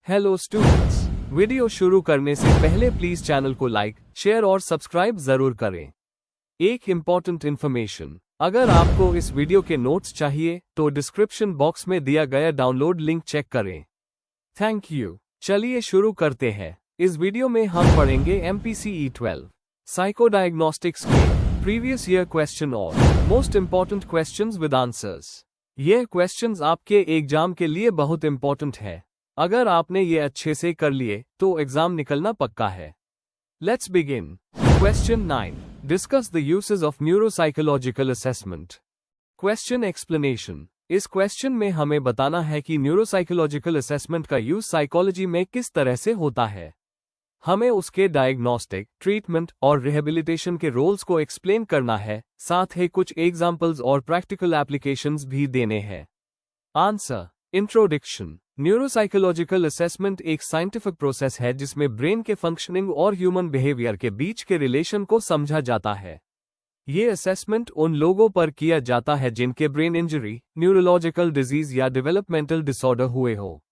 Hello students, video शुरू करने से पहले प्लीज चैनल को लाइक, शेयर और सब्सक्राइब जरूर करें। एक इम्पॉर्टेंट इन्फॉर्मेशन, अगर आपको इस वीडियो के नोट्स चाहिए तो डिस्क्रिप्शन बॉक्स में दिया गया डाउनलोड लिंक चेक करें। Thank you. चलिए शुरू करते हैं। इस वीडियो में हम पढ़ेंगे MPCE 12 साइकोडायग्नोस्टिक्स के प्रीवियस ईयर क्वेश्चन और most important questions with answers. ये क्वेश्चंस आपके एग्जाम के लिए बहुत इम्पॉर्टेंट है। अगर आपने ये अच्छे से कर लिए तो एग्जाम निकलना पक्का है। Let's begin. Question 9, discuss the uses of neuropsychological assessment. Question explanation. इस क्वेश्चन में हमें बताना है कि न्यूरोसाइकोलॉजिकल असेसमेंट का यूज साइकोलॉजी में किस तरह से होता है। हमें उसके डायग्नोस्टिक, ट्रीटमेंट और रिहेबिलिटेशन के रोल्स को एक्सप्लेन करना है, साथ ही कुछ एग्जाम्पल्स और प्रैक्टिकल एप्लीकेशंस भी देने हैं। आंसर। इंट्रोडक्शन। न्यूरोसाइकोलॉजिकल असेसमेंट एक साइंटिफिक प्रोसेस है जिसमें ब्रेन के फंक्शनिंग और ह्यूमन बिहेवियर के बीच के रिलेशन को समझा जाता है। ये असेसमेंट उन लोगों पर किया जाता है जिनके ब्रेन इंजरी, न्यूरोलॉजिकल डिजीज या डेवलपमेंटल डिसऑर्डर हुए हो।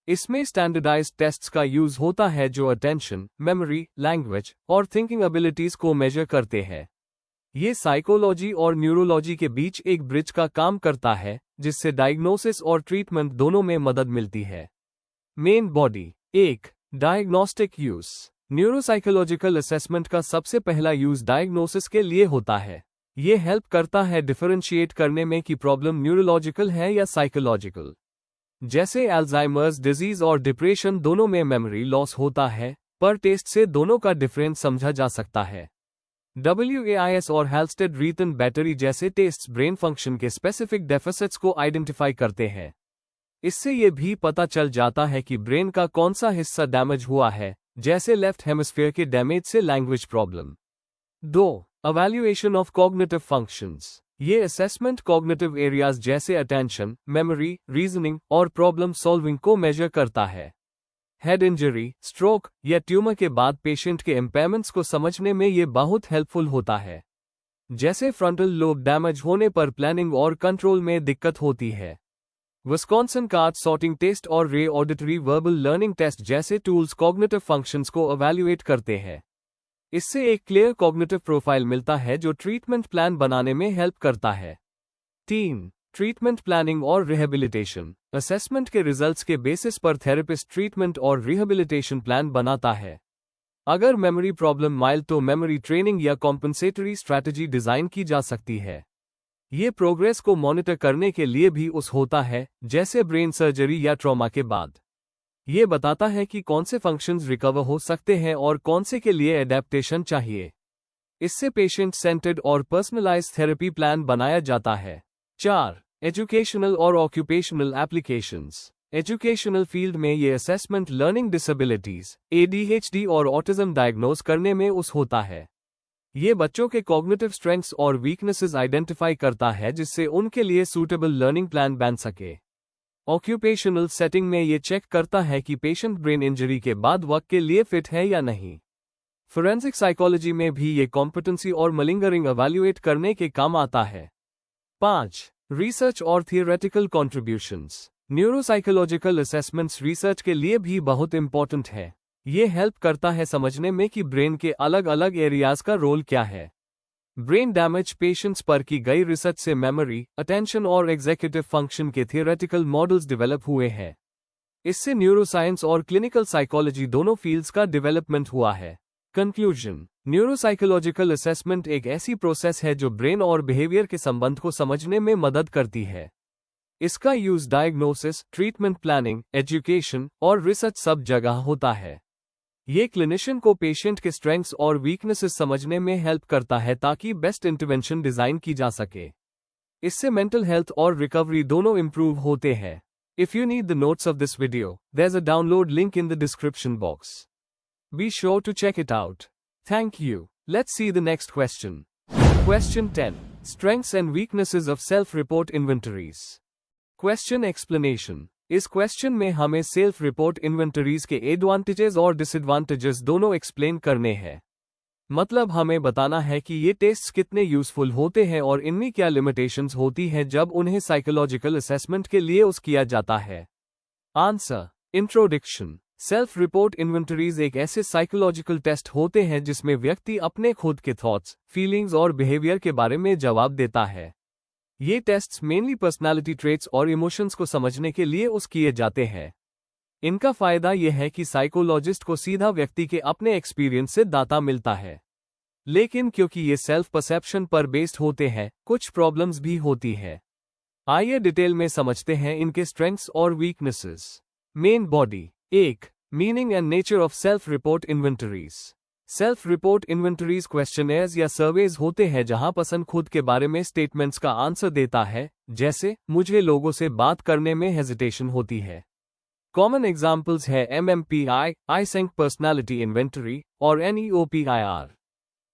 इसमें स्टैंडर्डाइज्ड टेस्ट्स का यूज होता है जो अटेंशन, मेमोरी, लैंग्वेज और थिंकिंग एबिलिटीज को मेजर करते हैं। ये साइकोलॉजी और न्यूरोलॉजी के बीच एक ब्रिज का काम करता है, जिससे डायग्नोसिस और ट्रीटमेंट दोनों में मदद मिलती है। Main body. 1. Diagnostic use. Neuropsychological assessment का सबसे पहला यूज डायग्नोसिस के लिए होता है। ये हेल्प करता है डिफरेंशिएट करने में कि प्रॉब्लम न्यूरोलॉजिकल है या साइकोलॉजिकल। जैसे अल्जाइमर्स डिजीज और डिप्रेशन दोनों में मेमोरी लॉस होता है, पर टेस्ट से दोनों का डिफरेंस समझा जा सकता है। WAIS और हेल्स्टेड-रीतन बैटरी जैसे टेस्ट्स ब्रेन फंक्शन के स्पेसिफिक डेफिसिट्स को आइडेंटिफाई करते हैं। इससे ये भी पता चल जाता है कि ब्रेन का कौन सा हिस्सा डैमेज हुआ है, जैसे लेफ्ट हेमिस्फीयर के डैमेज से language problem. 2. Evaluation of cognitive functions. ये असेसमेंट कॉग्निटिव एरियाज जैसे अटेंशन, मेमोरी, रीजनिंग और प्रॉब्लम सॉल्विंग को मेजर करता है। हेड इंजरी, स्ट्रोक या ट्यूमर के बाद पेशेंट के इम्पेयरमेंट्स को समझने में ये बहुत हेल्पफुल होता है। जैसे फ्रंटल लोब डैमेज होने पर प्लानिंग और कंट्रोल में दिक्कत होती है। विस्कॉन्सिन कार्ड सॉर्टिंग टेस्ट और रे ऑडिटरी वर्बल लर्निंग टेस्ट जैसे टूल्स कॉग्निटिव फंक्शंस को इवैल्यूएट करते हैं। इससे एक क्लियर कॉग्निटिव प्रोफाइल मिलता है जो ट्रीटमेंट प्लान बनाने में हेल्प करता है। 3. ट्रीटमेंट प्लानिंग और रिहेबिलिटेशन। असेसमेंट के रिजल्ट्स के बेसिस पर थेरेपिस्ट ट्रीटमेंट और रिहेबिलिटेशन प्लान बनाता है। अगर मेमोरी प्रॉब्लम माइल्ड तो मेमोरी ट्रेनिंग या कॉम्पनसेटरी स्ट्रैटेजी डिजाइन की जा सकती है। ये प्रोग्रेस को मॉनिटर करने के लिए भी उस होता है, जैसे ब्रेन सर्जरी या ट्रॉमा के बाद। ये बताता है कि कौन से फंक्शंस रिकवर हो सकते हैं और कौन से के लिए एडेप्टेशन चाहिए। इससे पेशेंट सेंटर्ड और पर्सनलाइज्ड थेरेपी प्लान बनाया जाता है। 4. एजुकेशनल और ऑक्यूपेशनल एप्लीकेशंस। एजुकेशनल फील्ड में ये असेसमेंट लर्निंग डिसेबिलिटीज, ADHD और ऑटिज्म डायग्नोज करने में उस होता है। ये बच्चों के कॉग्निटिव स्ट्रेंथ्स और वीकनेसेस आइडेंटिफाई करता है जिससे उनके लिए सूटेबल लर्निंग प्लान बन सके। ऑक्यूपेशनल सेटिंग में ये चेक करता है कि पेशेंट ब्रेन इंजरी के बाद वर्क के लिए फिट है या नहीं। फोरेंसिक साइकोलॉजी में भी ये कॉम्पिटेंसी और मलिंगरिंग इवैल्यूएट करने के काम आता है। 5. रिसर्च और theoretical contributions. Neuropsychological assessments research के लिए भी बहुत इंपॉर्टेंट है। ये हेल्प करता है समझने में कि ब्रेन के अलग अलग एरियाज का रोल क्या है। ब्रेन डैमेज पेशेंट्स पर की गई रिसर्च से मेमोरी, अटेंशन और एग्जीक्यूटिव फंक्शन के थियोरेटिकल मॉडल्स डेवलप हुए हैं। इससे न्यूरोसाइंस और क्लिनिकल साइकोलॉजी दोनों फील्ड्स का डेवलपमेंट हुआ है। कंक्लूजन। न्यूरोसाइकोलॉजिकल असेसमेंट एक ऐसी प्रोसेस है जो ब्रेन और बिहेवियर के संबंध को समझने में मदद करती है। इसका use diagnosis, treatment planning, education और रिसर्च सब जगह होता है। ये क्लिनिशियन को पेशेंट के स्ट्रेंथ्स और वीकनेसेस समझने में हेल्प करता है ताकि बेस्ट इंटरवेंशन डिजाइन की जा सके। इससे मेंटल हेल्थ और रिकवरी दोनों इंप्रूव होते हैं। If you need the notes of this video, there is a download link in the description box. Be sure to check it out. Thank you. Let's see the next question. Question 10. Strengths and weaknesses of self-report inventories. Question explanation. इस question में हमें self report inventories के advantages और disadvantages दोनों explain करने हैं। मतलब हमें बताना है कि ये टेस्ट्स कितने यूजफुल होते हैं और इनमें क्या लिमिटेशंस होती हैं जब उन्हें साइकोलॉजिकल असेसमेंट के लिए यूज किया जाता है। Answer. Introduction. Self report inventories एक ऐसे साइकोलॉजिकल टेस्ट होते हैं जिसमें व्यक्ति अपने खुद के थॉट्स, फीलिंग्स और बिहेवियर के बारे में जवाब देता है। ये टेस्ट्स मेनली पर्सनालिटी ट्रेट्स और इमोशंस को समझने के लिए किए जाते हैं। इनका फायदा यह है कि साइकोलॉजिस्ट को सीधा व्यक्ति के अपने एक्सपीरियंस से डाटा मिलता है। लेकिन क्योंकि ये सेल्फ परसेप्शन पर बेस्ड होते हैं, कुछ प्रॉब्लम्स भी होती है। आइए डिटेल में समझते हैं इनके स्ट्रेंथ्स और weaknesses. Main body. 1. Meaning and nature of self report inventories. Self report inventories questionnaires या सर्वेज होते हैं जहां पर्सन खुद के बारे में स्टेटमेंट्स का आंसर देता है, जैसे मुझे लोगों से बात करने में हेजिटेशन होती है। कॉमन एग्जाम्पल्स है MMPI, ISENC पर्सनालिटी इन्वेंटरी और NEOPIR।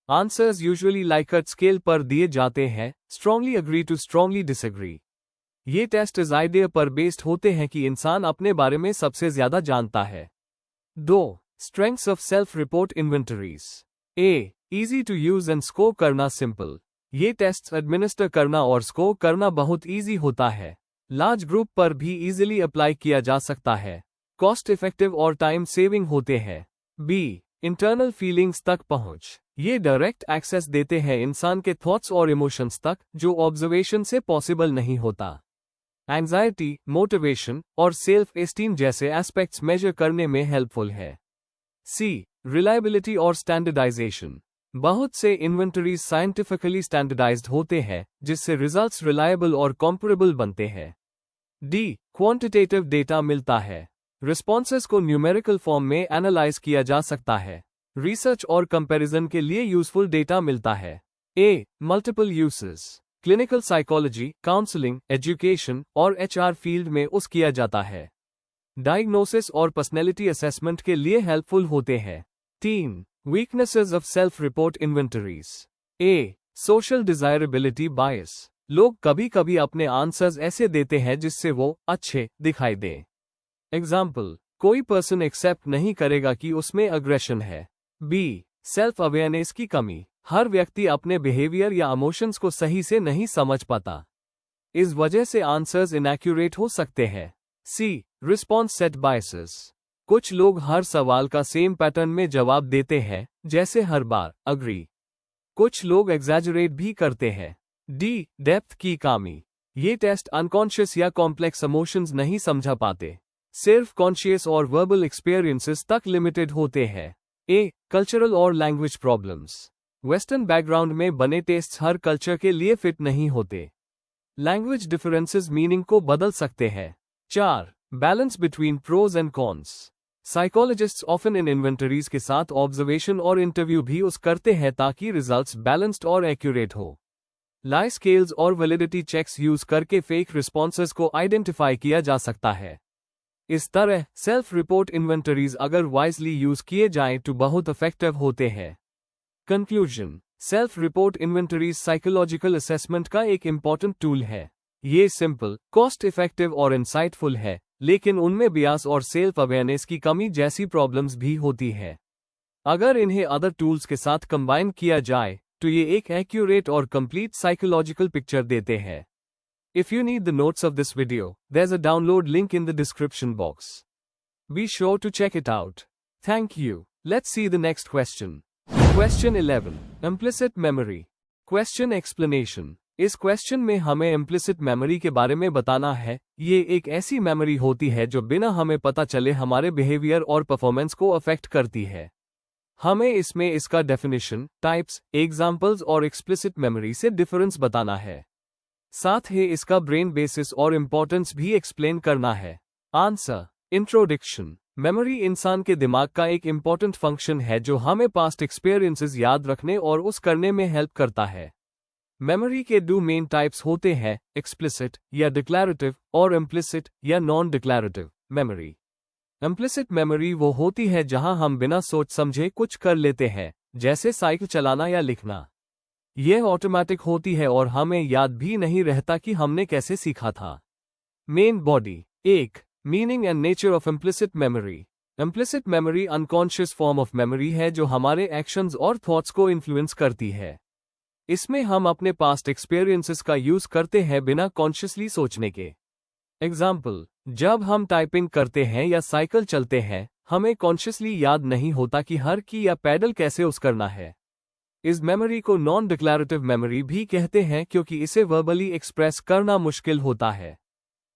Answers usually Likert scale पर दिए जाते हैं, strongly agree to strongly disagree. ये टेस्ट इस आइडिया पर बेस्ड होते हैं कि इंसान अपने बारे में सबसे ज्यादा जानता है। 2. Strengths of self report inventories. A. Easy to use and score करना सिंपल। ये टेस्ट एडमिनिस्टर करना और स्कोर करना बहुत इजी होता है। लार्ज ग्रुप पर भी इजीली अप्लाई किया जा सकता है। कॉस्ट इफेक्टिव और टाइम सेविंग होते हैं। B. इंटरनल फीलिंग्स तक पहुंच। ये डायरेक्ट एक्सेस देते हैं इंसान के थॉट्स और इमोशंस तक, जो ऑब्जर्वेशन से पॉसिबल नहीं होता। एंजाइटी, मोटिवेशन और सेल्फ एस्टीम जैसे एस्पेक्ट्स मेजर करने में हेल्पफुल है। C. रिलायबिलिटी और स्टैंडर्डाइजेशन। बहुत से इन्वेंटरीज साइंटिफिकली स्टैंडर्डाइज्ड होते हैं, जिससे रिजल्ट्स रिलायबल और कॉम्परेबल बनते हैं। D. क्वांटिटेटिव डेटा मिलता है। रिस्पॉन्सेस को न्यूमेरिकल फॉर्म में एनालाइज किया जा सकता है। रिसर्च और कंपैरिजन के लिए यूजफुल डेटा मिलता है। A. Multiple uses. Clinical psychology, counselling, education और HR फील्ड में किया जाता है। डायग्नोसिस और पर्सनैलिटी असेसमेंट के लिए हेल्पफुल होते हैं। 3. Weaknesses of self report inventories. A. Social desirability bias. लोग कभी कभी अपने आंसर्स ऐसे देते हैं जिससे वो अच्छे दिखाई दे। एग्जाम्पल, कोई पर्सन एक्सेप्ट नहीं करेगा कि उसमें अग्रेशन है। B. सेल्फ अवेयरनेस की कमी। हर व्यक्ति अपने बिहेवियर या इमोशंस को सही से नहीं समझ पाता। इस वजह से आंसर्स इनएक्यूरेट हो सकते हैं। C. Response set biases. कुछ लोग हर सवाल का सेम पैटर्न में जवाब देते हैं, जैसे हर बार अग्री। कुछ लोग एग्जैजरेट भी करते हैं। D. डेप्थ की कमी। ये टेस्ट अनकॉन्शियस या कॉम्प्लेक्स इमोशंस नहीं समझा पाते, सिर्फ कॉन्शियस और वर्बल एक्सपीरियंसेस तक लिमिटेड होते हैं। A. कल्चरल और लैंग्वेज प्रॉब्लम्स। वेस्टर्न बैकग्राउंड में बने टेस्ट्स हर कल्चर के लिए फिट नहीं होते। लैंग्वेज डिफरेंसेस मीनिंग को बदल सकते हैं। 4. Balance between pros and cons. Psychologists often इन इन्वेंटरीज के साथ ऑब्जर्वेशन और इंटरव्यू भी करते हैं ताकि रिजल्ट्स बैलेंस्ड और एक्यूरेट हो। लाई स्केल्स और वैलिडिटी चेक्स यूज करके फेक रिस्पॉन्सेज को आइडेंटिफाई किया जा सकता है। इस तरह सेल्फ रिपोर्ट इन्वेंटरीज अगर वाइजली यूज किए जाएं तो बहुत इफेक्टिव होते हैं। Conclusion. Self report inventories psychological assessment का एक इंपॉर्टेंट टूल है। ये सिंपल, कॉस्ट इफेक्टिव और इंसाइटफुल है, लेकिन उनमें बियास और सेल्फ अवेयरनेस की कमी जैसी प्रॉब्लम्स भी होती है। अगर इन्हें अदर टूल्स के साथ कंबाइन किया जाए तो ये एक एक्यूरेट और कंप्लीट साइकोलॉजिकल पिक्चर देते हैं। If you need the notes of this video, there's a download link in the description box. Be sure to check it out. Thank you. Let's see the next question. Question 11. Implicit memory. Question explanation. इस question में हमें implicit memory के बारे में बताना है। ये एक ऐसी मेमोरी होती है जो बिना हमें पता चले हमारे बिहेवियर और परफॉर्मेंस को अफेक्ट करती है। हमें इसमें इसका डेफिनेशन, टाइप्स, एग्जाम्पल्स और एक्सप्लिसिट मेमोरी से डिफरेंस बताना है। साथ ही इसका ब्रेन बेसिस और इंपॉर्टेंस भी एक्सप्लेन करना है। आंसर। इंट्रोडक्शन। मेमोरी इंसान के दिमाग का एक इंपॉर्टेंट फंक्शन है जो हमें पास्ट एक्सपीरियंसेस याद रखने और करने में हेल्प करता है। मेमोरी के दो मेन टाइप्स होते हैं, एक्सप्लिसिट या डिक्लैरेटिव और इम्प्लिसिट या नॉन डिक्लैरेटिव मेमोरी। इम्प्लिसिट मेमोरी वो होती है जहां हम बिना सोच समझे कुछ कर लेते हैं, जैसे साइकिल चलाना या लिखना। यह ऑटोमेटिक होती है और हमें याद भी नहीं रहता कि हमने कैसे सीखा था। Main body. 1. Meaning and nature of implicit memory. Implicit memory unconscious form of memory है जो हमारे एक्शंस और थॉट्स को इन्फ्लुएंस करती है। इसमें हम अपने पास्ट एक्सपीरियंसेस का यूज करते हैं बिना कॉन्शियसली सोचने के। एग्जाम्पल, जब हम टाइपिंग करते हैं या साइकिल चलते हैं, हमें कॉन्शियसली याद नहीं होता कि हर की या पैडल कैसे उस करना है। इस मेमोरी को नॉन डिक्लैरेटिव मेमोरी भी कहते हैं क्योंकि इसे वर्बली एक्सप्रेस करना मुश्किल होता है।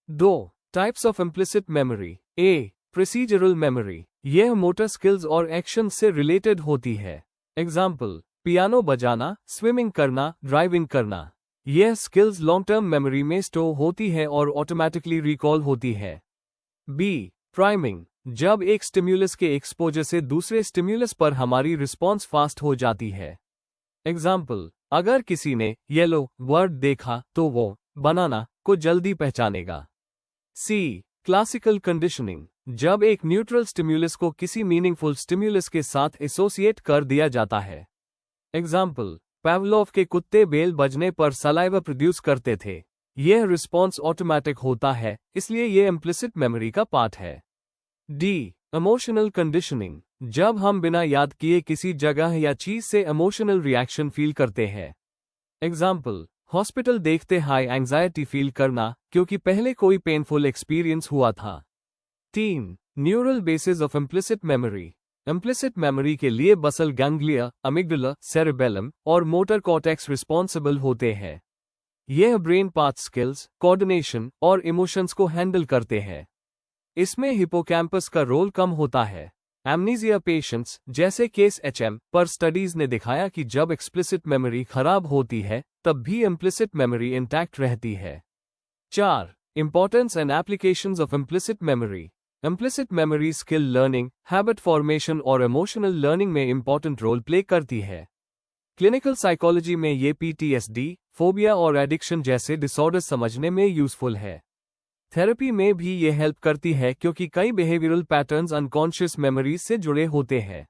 2 types of implicit memory. A, procedural memory. यह मोटर स्किल्स और एक्शन से रिलेटेड होती है। एग्जाम्पल, पियानो बजाना, स्विमिंग करना, ड्राइविंग करना। यह स्किल्स लॉन्ग टर्म मेमोरी में स्टोर होती है और ऑटोमेटिकली रिकॉल होती है। B, priming. जब एक स्टिम्युलस के एक्सपोजर से दूसरे स्टिम्युलस पर हमारी रिस्पॉन्स फास्ट हो जाती है। एग्जाम्पल, अगर किसी ने येलो वर्ड देखा तो वो बनाना को जल्दी पहचानेगा। सी, क्लासिकल कंडीशनिंग। जब एक न्यूट्रल स्टिम्युलस को किसी मीनिंगफुल स्टिम्युलस के साथ एसोसिएट कर दिया जाता है। एग्जाम्पल, पावलोव के कुत्ते बेल बजने पर सलाइवा प्रोड्यूस करते थे। यह रिस्पॉन्स ऑटोमेटिक होता है, इसलिए यह इम्प्लिसिट मेमोरी का पार्ट है। D, emotional conditioning. जब हम बिना याद किए किसी जगह या चीज से इमोशनल रिएक्शन फील करते हैं। एग्जाम्पल, हॉस्पिटल देखते हाई एंजाइटी फील करना क्योंकि पहले कोई पेनफुल एक्सपीरियंस हुआ था। 3 neural basis of implicit memory. Implicit memory के लिए बसल गैंग्लिया, अमिगडाला, सेरेबेलम और मोटर कॉर्टेक्स रिस्पॉन्सिबल होते हैं। यह ब्रेन पाथ स्किल्स, कोऑर्डिनेशन और इमोशंस को हैंडल करते हैं। इसमें हिपोकैम्पस का रोल कम होता है। एमनीजिया पेशेंट्स जैसे केस एचएम पर स्टडीज ने दिखाया कि जब एक्सप्लिसिट मेमोरी खराब होती है तब भी इम्प्लिसिट मेमोरी इंटैक्ट रहती है। 4 importance and applications of implicit memory. Implicit memory skill learning, habit formation और इमोशनल लर्निंग में इंपॉर्टेंट रोल प्ले करती है। क्लिनिकल साइकोलॉजी में ये पीटीएसडी, फोबिया और एडिक्शन जैसे डिसऑर्डर्स समझने में यूजफुल है। थेरेपी में भी ये हेल्प करती है क्योंकि कई बिहेवियरल पैटर्न्स अनकॉन्शियस मेमोरीज से जुड़े होते हैं।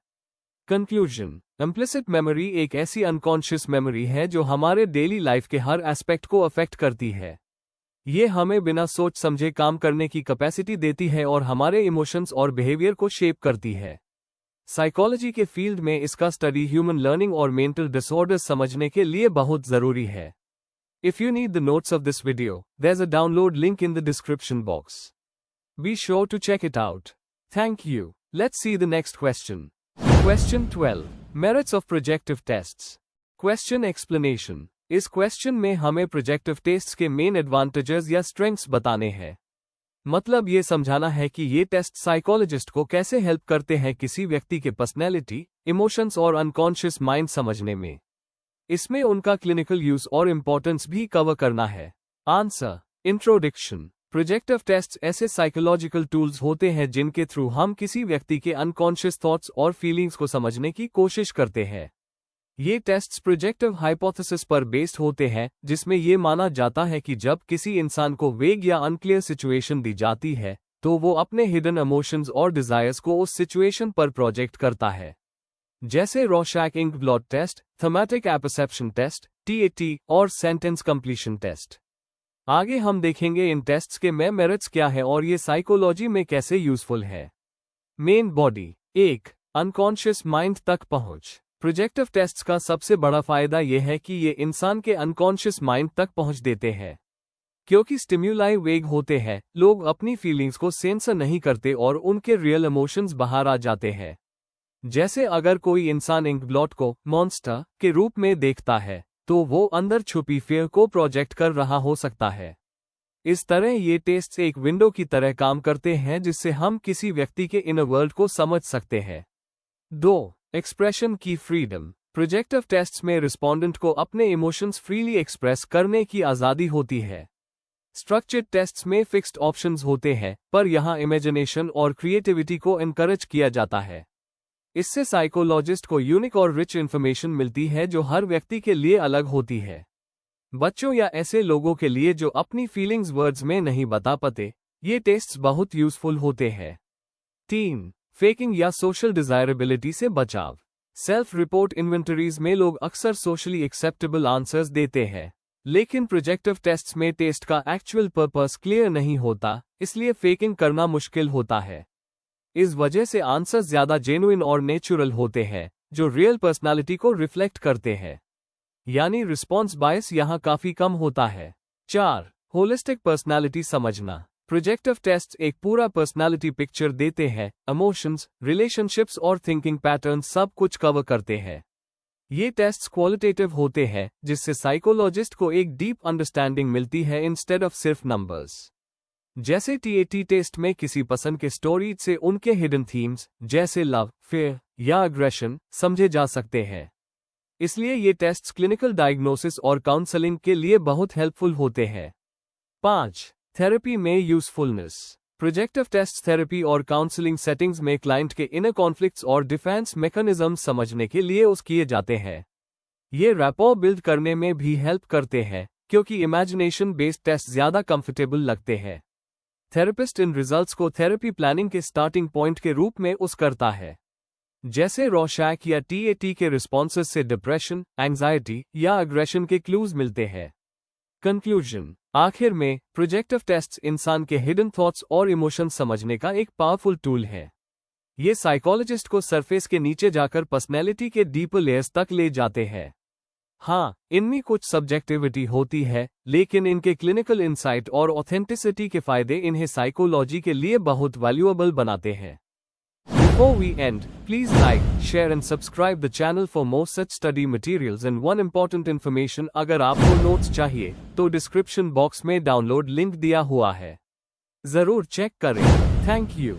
कंक्लूजन, इम्प्लिसिट मेमोरी एक ऐसी अनकॉन्शियस मेमोरी है जो हमारे डेली लाइफ के हर एस्पेक्ट को अफेक्ट करती है। ये हमें बिना सोच समझे काम करने की कैपेसिटी देती है और हमारे इमोशंस और बिहेवियर को शेप करती है। साइकोलॉजी के फील्ड में इसका स्टडी ह्यूमन लर्निंग और मेंटल डिसऑर्डर्स समझने के लिए बहुत जरूरी है। If you need the notes of this video, there's a download link in the description box. Be sure to check it out. Thank you. Let's see the next question. Question 12. Merits of projective tests. Question explanation. इस question में हमें projective tests के main advantages या strengths बताने हैं। मतलब ये समझाना है कि ये टेस्ट साइकोलॉजिस्ट को कैसे हेल्प करते हैं किसी व्यक्ति के पर्सनैलिटी, इमोशंस और अनकॉन्शियस माइंड समझने में। इसमें उनका क्लिनिकल यूज और इम्पोर्टेंस भी कवर करना है। Answer, introduction. प्रोजेक्टिव टेस्ट्स ऐसे साइकोलॉजिकल टूल्स होते हैं जिनके थ्रू हम किसी व्यक्ति के अनकॉन्शियस थॉट्स और फीलिंग्स को समझने की कोशिश करते हैं। ये टेस्ट्स प्रोजेक्टिव हाइपोथेसिस पर बेस्ड होते हैं, जिसमें ये माना जाता है कि जब किसी इंसान को वेग या अनक्लियर सिचुएशन दी जाती है तो वो अपने हिडन इमोशंस और डिजायर्स को उस सिचुएशन पर प्रोजेक्ट करता है। जैसे Rorschach ink blot test, thematic apperception test, TAT और सेंटेंस कंप्लीशन टेस्ट। आगे हम देखेंगे इन टेस्ट्स के मेरिट्स क्या है और ये साइकोलॉजी में कैसे यूजफुल है। Main body. 1 अनकॉन्शियस माइंड तक पहुंच। प्रोजेक्टिव टेस्ट्स का सबसे बड़ा फायदा यह है कि ये इंसान के अनकॉन्शियस माइंड तक पहुंच देते हैं। क्योंकि स्टिम्युलाई वेग होते हैं, लोग अपनी फीलिंग्स को सेंसर नहीं करते और उनके रियल इमोशंस बाहर आ जाते हैं। जैसे अगर कोई इंसान इंक ब्लॉट को मॉन्स्टर के रूप में देखता है तो वो अंदर छुपी फियर को प्रोजेक्ट कर रहा हो सकता है। इस तरह ये टेस्ट्स एक विंडो की तरह काम करते हैं जिससे हम किसी व्यक्ति के इनर वर्ल्ड को समझ सकते हैं। 2 एक्सप्रेशन की फ्रीडम। प्रोजेक्टिव टेस्ट्स में रिस्पोंडेंट को अपने इमोशंस फ्रीली एक्सप्रेस करने की आज़ादी होती है। स्ट्रक्चर्ड टेस्ट्स में फिक्स्ड ऑप्शंस होते हैं, पर यहाँ इमेजिनेशन और क्रिएटिविटी को एनकरेज किया जाता है। इससे साइकोलॉजिस्ट को यूनिक और रिच इंफॉर्मेशन मिलती है जो हर व्यक्ति के लिए अलग होती है। बच्चों या ऐसे लोगों के लिए जो अपनी फीलिंग्स वर्ड्स में नहीं बता पाते, ये टेस्ट्स बहुत यूजफुल होते हैं। 3 फेकिंग या सोशल डिजायरेबिलिटी से बचाव। सेल्फ रिपोर्ट इन्वेंटरीज में लोग अक्सर सोशली एक्सेप्टेबल आंसर्स देते हैं, लेकिन प्रोजेक्टिव टेस्ट्स में टेस्ट का एक्चुअल पर्पस क्लियर नहीं होता, इसलिए फेकिंग करना मुश्किल होता है। इस वजह से आंसर्स ज्यादा जेन्युइन और नेचुरल होते हैं, जो रियल पर्सनालिटी को रिफ्लेक्ट करते हैं। यानी रिस्पॉन्स बायस यहाँ काफी कम होता है। 4 होलिस्टिक पर्सनालिटी समझना। प्रोजेक्टिव टेस्ट एक पूरा पर्सनालिटी पिक्चर देते हैं, इमोशंस, रिलेशनशिप्स और थिंकिंग पैटर्न सब कुछ कवर करते हैं। ये टेस्ट्स क्वालिटेटिव होते हैं, जिससे साइकोलॉजिस्ट को एक डीप अंडरस्टैंडिंग मिलती है इंस्टेड ऑफ सिर्फ नंबर्स। जैसे टीएटी टेस्ट में किसी पसंद के स्टोरी से उनके हिडन थीम्स जैसे लव, फेयर या अग्रेशन समझे जा सकते हैं। इसलिए ये टेस्ट्स क्लिनिकल डायग्नोसिस और काउंसलिंग के लिए बहुत हेल्पफुल होते हैं। 5. थेरेपी में यूजफुलनेस। प्रोजेक्टिव टेस्ट थेरेपी और काउंसलिंग सेटिंग्स में क्लाइंट के इनर कॉन्फ्लिक्ट्स और डिफेंस मैकेनिज्म समझने के लिए किए जाते हैं। ये रैपो बिल्ड करने में भी हेल्प करते हैं, क्योंकि इमेजिनेशन बेस्ड टेस्ट ज्यादा कंफर्टेबल लगते हैं। थेरेपिस्ट इन रिजल्ट्स को थेरेपी प्लानिंग के स्टार्टिंग पॉइंट के रूप में करता है। जैसे रॉशैक या टीएटी के रिस्पॉन्सेस से डिप्रेशन, एंजाइटी या अग्रेशन के क्लूज मिलते हैं। कंक्लूजन। आखिर में, प्रोजेक्टिव टेस्ट्स इंसान के हिडन थॉट्स और इमोशन समझने का एक पावरफुल टूल है। ये साइकोलॉजिस्ट को सरफेस के नीचे जाकर पर्सनैलिटी के डीपर लेयर्स तक ले जाते हैं। हाँ, इनमें कुछ सब्जेक्टिविटी होती है, लेकिन इनके क्लिनिकल इंसाइट और ऑथेंटिसिटी के फायदे इन्हें साइकोलॉजी के लिए बहुत वैल्यूएबल बनाते हैं। Before we end, please like, share and subscribe the channel for more such study materials and one important information अगर आपको नोट्स चाहिए, तो डिस्क्रिप्शन बॉक्स में डाउनलोड लिंक दिया हुआ है। जरूर चेक करें। Thank you.